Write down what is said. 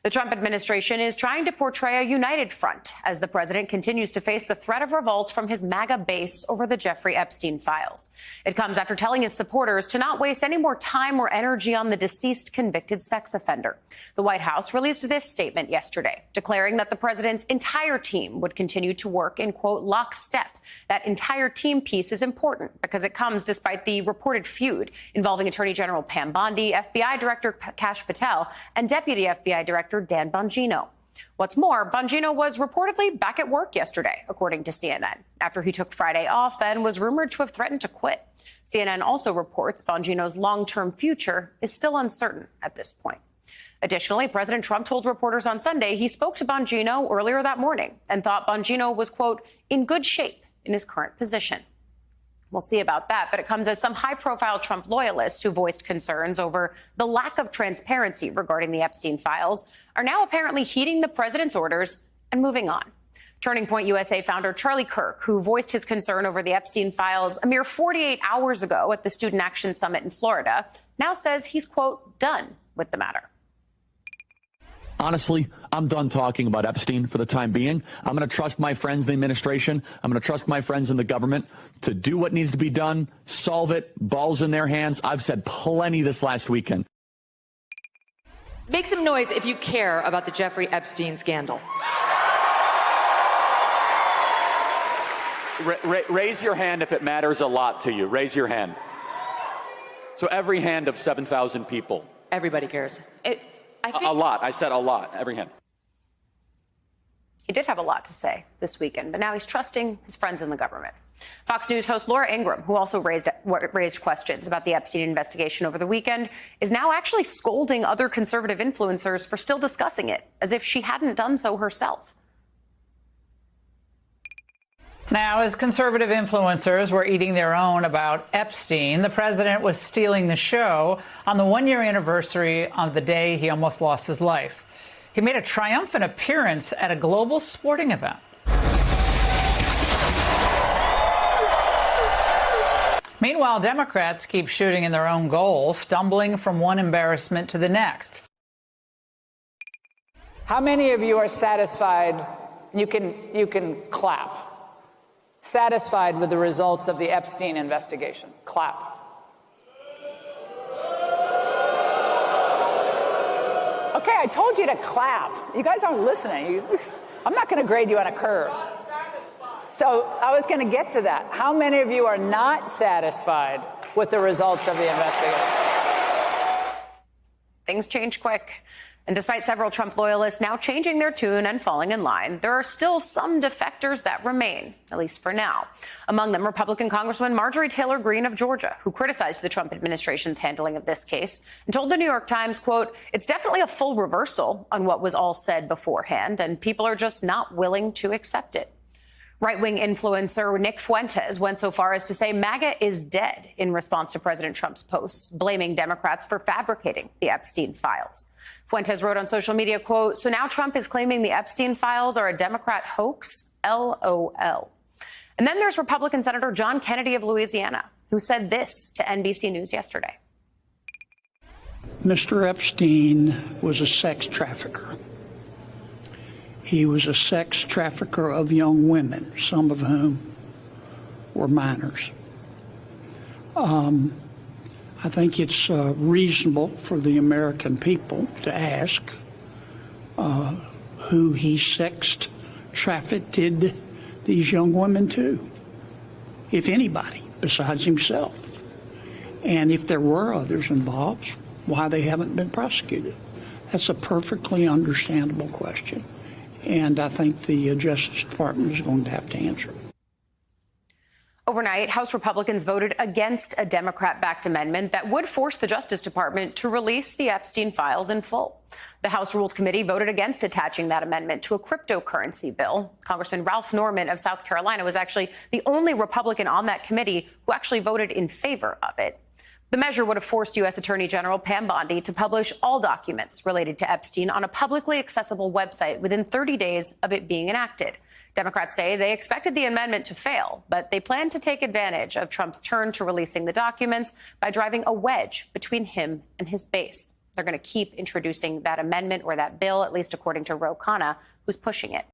The Trump administration is trying to portray a united front as the president continues to face the threat of revolt from his MAGA base over the Jeffrey Epstein files. It comes after telling his supporters to not waste any more time or energy on the deceased convicted sex offender. The White House released this statement yesterday, declaring that the president's entire team would continue to work in, quote, lockstep. That entire team piece is important because it comes despite the reported feud involving Attorney General Pam Bondi, FBI Director Kash Patel, and Deputy FBI Director Dan Bongino. What's more, Bongino was reportedly back at work yesterday, according to CNN, after he took Friday off and was rumored to have threatened to quit. CNN also reports Bongino's long-term future is still uncertain at this point. Additionally, President Trump told reporters on Sunday he spoke to Bongino earlier that morning and thought Bongino was, quote, in good shape in his current position. We'll see about that, but it comes as some high-profile Trump loyalists who voiced concerns over the lack of transparency regarding the Epstein files are now apparently heeding the president's orders and moving on. Turning Point USA founder Charlie Kirk, who voiced his concern over the Epstein files a mere 48 hours ago at the Student Action Summit in Florida, now says he's, quote, done with the matter. Honestly, I'm done talking about Epstein for the time being. I'm going to trust my friends in the administration. I'm going to trust my friends in the government to do what needs to be done, solve it, balls in their hands. I've said plenty this last weekend. Make some noise if you care about the Jeffrey Epstein scandal. Raise your hand if it matters a lot to you. Raise your hand. So every hand of 7,000 people. Everybody cares. A lot. I said a lot. Every hand. He did have a lot to say this weekend, but now he's trusting his friends in the government. Fox News host Laura Ingraham, who also raised questions about the Epstein investigation over the weekend, is now actually scolding other conservative influencers for still discussing it, as if she hadn't done so herself. Now, as conservative influencers were eating their own about Epstein, the president was stealing the show on the one-year anniversary of the day he almost lost his life. He made a triumphant appearance at a global sporting event. Meanwhile, Democrats keep shooting in their own goal, stumbling from one embarrassment to the next. How many of you are satisfied? You can clap. Satisfied with the results of the Epstein investigation? Clap. Okay, I told you to clap. You guys aren't listening. I'm not going to grade you on a curve. So I was going to get to that. How many of you are not satisfied with the results of the investigation? Things change quick. And despite several Trump loyalists now changing their tune and falling in line, there are still some defectors that remain, at least for now. Among them, Republican Congresswoman Marjorie Taylor Greene of Georgia, who criticized the Trump administration's handling of this case and told the New York Times, quote, it's definitely a full reversal on what was all said beforehand, and people are just not willing to accept it. Right-wing influencer Nick Fuentes went so far as to say MAGA is dead in response to President Trump's posts, blaming Democrats for fabricating the Epstein files. Fuentes wrote on social media, quote, so now Trump is claiming the Epstein files are a Democrat hoax? LOL. And then there's Republican Senator John Kennedy of Louisiana, who said this to NBC News yesterday. Mr. Epstein was a sex trafficker. He was a sex trafficker of young women, some of whom were minors. I think it's reasonable for the American people to ask who he sex trafficked these young women to, if anybody, besides himself. And if there were others involved, why they haven't been prosecuted. That's a perfectly understandable question. And I think the Justice Department is going to have to answer it. Overnight, House Republicans voted against a Democrat-backed amendment that would force the Justice Department to release the Epstein files in full. The House Rules Committee voted against attaching that amendment to a cryptocurrency bill. Congressman Ralph Norman of South Carolina was actually the only Republican on that committee who actually voted in favor of it. The measure would have forced U.S. Attorney General Pam Bondi to publish all documents related to Epstein on a publicly accessible website within 30 days of it being enacted. Democrats say they expected the amendment to fail, but they plan to take advantage of Trump's turn to releasing the documents by driving a wedge between him and his base. They're going to keep introducing that amendment or that bill, at least according to Ro Khanna, who's pushing it.